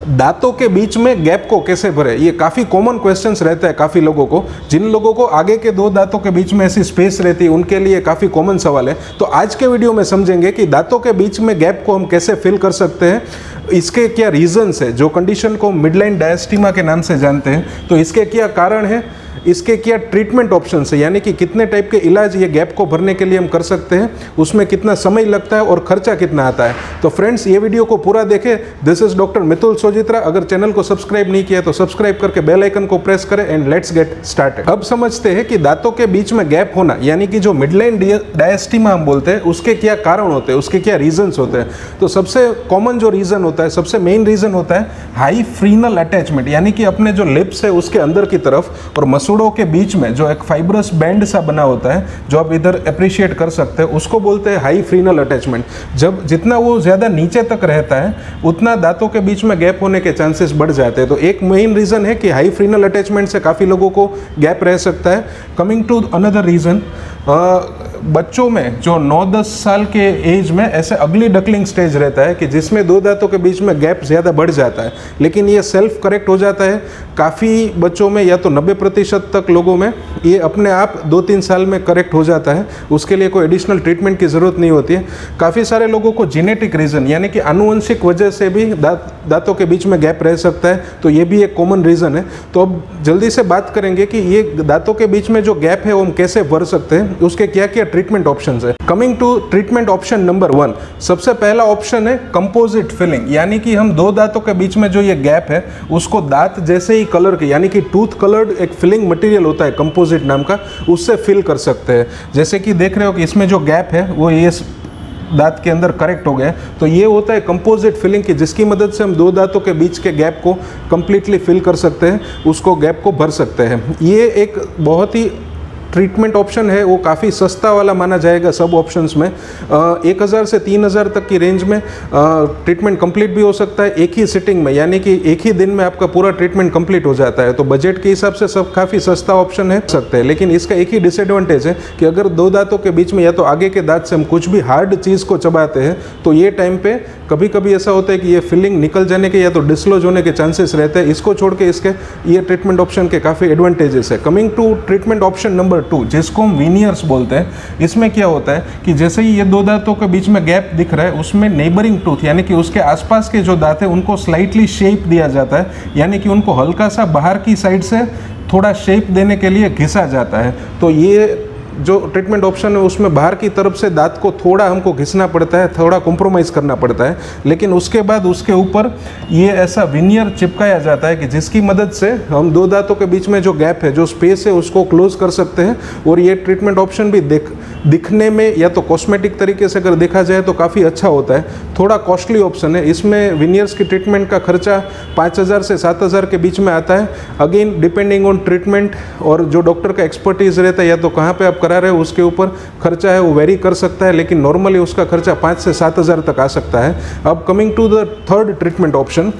दांतों के बीच में गैप को कैसे भरे, ये काफ़ी कॉमन क्वेश्चंस रहता है काफ़ी लोगों को। जिन लोगों को आगे के दो दांतों के बीच में ऐसी स्पेस रहती है उनके लिए काफ़ी कॉमन सवाल है। तो आज के वीडियो में समझेंगे कि दांतों के बीच में गैप को हम कैसे फिल कर सकते हैं, इसके क्या रीजंस है, जो कंडीशन को मिडलाइन डायस्टीमा के नाम से जानते हैं, तो इसके क्या कारण है, इसके क्या ट्रीटमेंट ऑप्शन है, यानी कि कितने टाइप के इलाज ये गैप को भरने के लिए हम कर सकते हैं, उसमें कितना समय लगता है और खर्चा कितना आता है। तो फ्रेंड्स ये वीडियो को पूरा देखें। This is doctor Mitul Sojitra. अगर चैनल को सब्सक्राइब नहीं किया तो सब्सक्राइब करके बेल आइकन को प्रेस करें एंड लेट्स गेट स्टार्टेड। अब समझते हैं कि दांतों के बीच में गैप होना यानी कि जो मिडलाइन डायस्टीमा हम बोलते हैं उसके क्या कारण होते हैं, उसके क्या रीजंस होते हैं। तो सबसे कॉमन जो रीजन होता है, सबसे मेन रीजन होता है हाई फ्रीनल अटैचमेंट, यानी कि अपने जो लिप्स है उसके अंदर की तरफ और मसूड़ों के बीच में जो एक फाइब्रस बैंड सा बना होता है, जो आप इधर अप्रिशिएट कर सकते हैं, उसको बोलते हैं हाई फ्रीनल अटैचमेंट। जब जितना वो ज़्यादा नीचे तक रहता है उतना दांतों के बीच में गैप होने के चांसेस बढ़ जाते हैं। तो एक मेन रीज़न है कि हाई फ्रीनल अटैचमेंट से काफ़ी लोगों को गैप रह सकता है। कमिंग टू अनदर रीज़न, बच्चों में जो 9-10 साल के एज में ऐसे अगली डकलिंग स्टेज रहता है कि जिसमें दो दांतों के बीच में गैप ज़्यादा बढ़ जाता है, लेकिन ये सेल्फ करेक्ट हो जाता है। काफ़ी बच्चों में या तो 90% तक लोगों में ये अपने आप 2-3 साल में करेक्ट हो जाता है, उसके लिए कोई एडिशनल ट्रीटमेंट की ज़रूरत नहीं होती है। काफ़ी सारे लोगों को जेनेटिक रीज़न यानी कि आनुवंशिक वजह से भी दांतों के बीच में गैप रह सकता है, तो ये भी एक कॉमन रीज़न है। तो अब जल्दी से बात करेंगे कि ये दांतों के बीच में जो गैप है वो हम कैसे भर सकते हैं, उसके क्या क्या ट्रीटमेंट ऑप्शंस है। Coming to treatment option number 1, सबसे पहला ऑप्शन है कंपोजिट फिलिंग, यानी कि हम दो दांतों के बीच में जो ये गैप है उसको दांत जैसे ही कलर के यानी कि टूथ कलर्ड एक फिलिंग मटेरियल होता है कंपोजिट नाम का, उससे फिल कर सकते हैं। जैसे कि देख रहे हो कि इसमें जो गैप है वो ये दांत के अंदर करेक्ट हो गया, तो ये होता है कंपोजिट फिलिंग की, जिसकी मदद से हम दो दांतों के बीच के गैप को कंप्लीटली फिल कर सकते हैं, उसको गैप को भर सकते हैं। ये एक बहुत ही ट्रीटमेंट ऑप्शन है, वो काफ़ी सस्ता वाला माना जाएगा सब ऑप्शंस में। 1000 से 3000 तक की रेंज में ट्रीटमेंट कंप्लीट भी हो सकता है एक ही सिटिंग में, यानी कि एक ही दिन में आपका पूरा ट्रीटमेंट कंप्लीट हो जाता है। तो बजट के हिसाब से सब काफ़ी सस्ता ऑप्शन है सकते हैं, लेकिन इसका एक ही डिसएडवांटेज है कि अगर दो दांतों के बीच में या तो आगे के दांत से हम कुछ भी हार्ड चीज़ को चबाते हैं तो ये टाइम पे कभी कभी ऐसा होता है कि ये फिलिंग निकल जाने के या तो डिसलॉज होने के चांसेस रहते हैं। इसको छोड़ के इसके ये ट्रीटमेंट ऑप्शन के काफ़ी एडवांटेजेस है। Coming to treatment option number 2, जिसको हम वीनियर्स बोलते हैं, इसमें क्या होता है कि जैसे ही ये दो दांतों के बीच में गैप दिख रहा है उसमें नेबरिंग टूथ यानी कि उसके आसपास के जो दांत है उनको स्लाइटली शेप दिया जाता है, यानी कि उनको हल्का सा बाहर की साइड से थोड़ा शेप देने के लिए घिसा जाता है। तो ये जो ट्रीटमेंट ऑप्शन है उसमें बाहर की तरफ से दांत को थोड़ा हमको घिसना पड़ता है, थोड़ा कॉम्प्रोमाइज़ करना पड़ता है, लेकिन उसके बाद उसके ऊपर ये ऐसा विनियर चिपकाया जाता है कि जिसकी मदद से हम दो दांतों के बीच में जो गैप है, जो स्पेस है, उसको क्लोज कर सकते हैं। और ये ट्रीटमेंट ऑप्शन भी दिखने में या तो कॉस्मेटिक तरीके से अगर देखा जाए तो काफ़ी अच्छा होता है। थोड़ा कॉस्टली ऑप्शन है, इसमें विनियर्स की ट्रीटमेंट का खर्चा 5000 से 7000 के बीच में आता है। अगेन डिपेंडिंग ऑन ट्रीटमेंट और जो डॉक्टर का एक्सपर्टीज़ रहता है या तो कहाँ पे आप करा रहे हो उसके ऊपर खर्चा है वो वेरी कर सकता है, लेकिन नॉर्मली उसका खर्चा 5 से 7000 तक आ सकता है। अब coming to the third treatment option,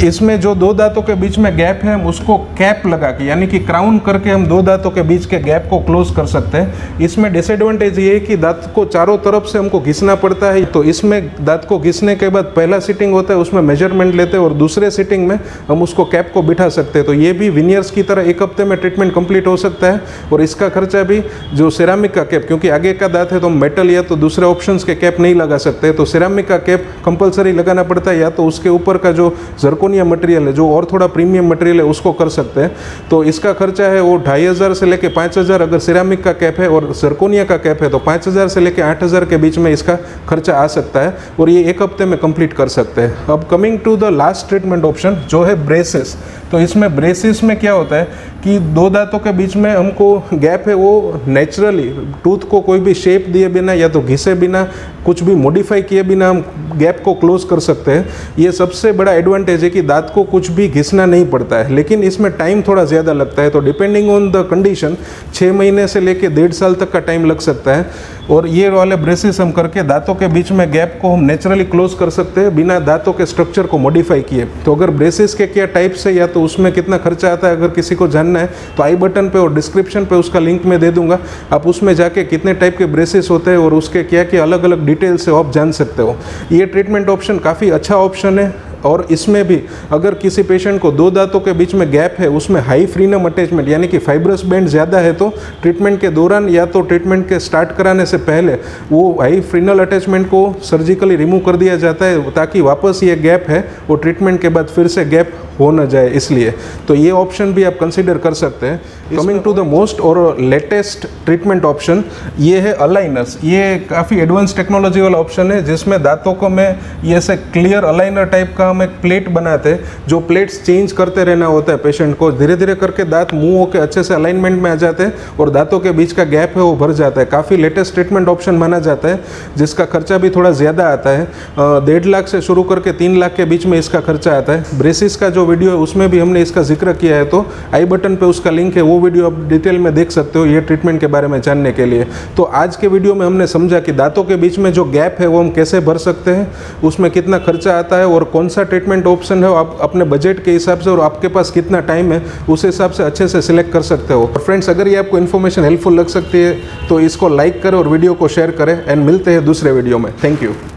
इसमें जो दो दांतों के बीच में गैप है हम उसको कैप लगा के यानी कि क्राउन करके हम दो दांतों के बीच के गैप को क्लोज कर सकते हैं। इसमें डिसएडवांटेज ये है कि दांत को चारों तरफ से हमको घिसना पड़ता है। तो इसमें दांत को घिसने के बाद पहला सिटिंग होता है उसमें मेजरमेंट लेते हैं और दूसरे सिटिंग में हम उसको कैप को बिठा सकते हैं। तो ये भी विनियर्स की तरह एक हफ्ते में ट्रीटमेंट कंप्लीट हो सकता है। और इसका खर्चा भी जो सिरामिक का कैप, क्योंकि आगे का दांत है तो मेटल या तो दूसरे ऑप्शंस के कैप नहीं लगा सकते, तो सिरामिक का कैप कंपलसरी लगाना पड़ता है, या तो उसके ऊपर का जो जर्कोनियम मटेरियल है जो और थोड़ा प्रीमियम मटेरियल है उसको कर सकते हैं। तो इसका खर्चा है वो 2500 से लेके 5000, अगर सिरामिक का कैप है और जर्कोनिया का कैप है तो 5000 से लेके 8000 के बीच में इसका खर्चा आ सकता है और ये एक हफ्ते में कंप्लीट कर सकते हैं। अब coming to the last treatment option जो है ब्रेसेस। तो इसमें ब्रेसेस में क्या होता है कि दो दांतों के बीच में हमको गैप है वो नेचुरली टूथ को कोई भी शेप दिए बिना या तो घिसे बिना कुछ भी मॉडिफाई किए बिना हम गैप को क्लोज कर सकते हैं। ये सबसे बड़ा एडवांटेज है कि दांत को कुछ भी घिसना नहीं पड़ता है, लेकिन इसमें टाइम थोड़ा ज़्यादा लगता है। तो डिपेंडिंग ऑन द कंडीशन 6 महीने से लेके 1.5 साल तक का टाइम लग सकता है। और ये वाले ब्रेसेस हम करके दांतों के बीच में गैप को हम नेचुरली क्लोज कर सकते हैं बिना दांतों के स्ट्रक्चर को मॉडिफाई किए। तो अगर ब्रेसेस के क्या टाइप्स है या तो उसमें कितना खर्चा आता है, अगर किसी को जानना है तो आई बटन पे और डिस्क्रिप्शन पे उसका लिंक मैं दे दूंगा। आप उसमें जाके कितने टाइप के ब्रेसेस होते हैं और उसके क्या क्या अलग अलग डिटेल्स है आप जान सकते हो। ये ट्रीटमेंट ऑप्शन काफ़ी अच्छा ऑप्शन है। और इसमें भी अगर किसी पेशेंट को 2 दांतों के बीच में गैप है, उसमें हाई फ्रीनम अटैचमेंट यानी कि फाइब्रस बैंड ज़्यादा है, तो ट्रीटमेंट के दौरान या तो ट्रीटमेंट के स्टार्ट कराने से पहले वो हाई फ्रीनल अटैचमेंट को सर्जिकली रिमूव कर दिया जाता है, ताकि वापस ये गैप है वो ट्रीटमेंट के बाद फिर से गैप हो न जाए। इसलिए तो ये ऑप्शन भी आप कंसिडर कर सकते हैं। कमिंग टू द मोस्ट और लेटेस्ट ट्रीटमेंट ऑप्शन, ये है अलाइनर्स। ये काफ़ी एडवांस टेक्नोलॉजी वाला ऑप्शन है, जिसमें दांतों को में ये ऐसे क्लियर अलाइनर टाइप का हम एक प्लेट बनाते हैं, जो प्लेट्स चेंज करते रहना होता है पेशेंट को। धीरे धीरे करके दांत मुंह होकर अच्छे से अलाइनमेंट में आ जाते हैं और दांतों के बीच का गैप है वो भर जाता है। काफ़ी लेटेस्ट ट्रीटमेंट ऑप्शन माना जाता है, जिसका खर्चा भी थोड़ा ज़्यादा आता है। 1.5 लाख से शुरू करके 3 लाख के बीच में इसका खर्चा आता है। ब्रेसिस का जो वीडियो है उसमें भी हमने इसका जिक्र किया है, तो आई बटन पे उसका लिंक है, वो वीडियो आप डिटेल में देख सकते हो ये ट्रीटमेंट के बारे में जानने के लिए। तो आज के वीडियो में हमने समझा कि दांतों के बीच में जो गैप है वो हम कैसे भर सकते हैं, उसमें कितना खर्चा आता है और कौन सा ट्रीटमेंट ऑप्शन है आप अपने बजट के हिसाब से और आपके पास कितना टाइम है उस हिसाब से अच्छे से सिलेक्ट कर सकते हो। फ्रेंड्स, अगर ये आपको इन्फॉर्मेशन हेल्पफुल लग सकती है तो इसको लाइक करें और वीडियो को शेयर करें, एंड मिलते हैं दूसरे वीडियो में। Thank you.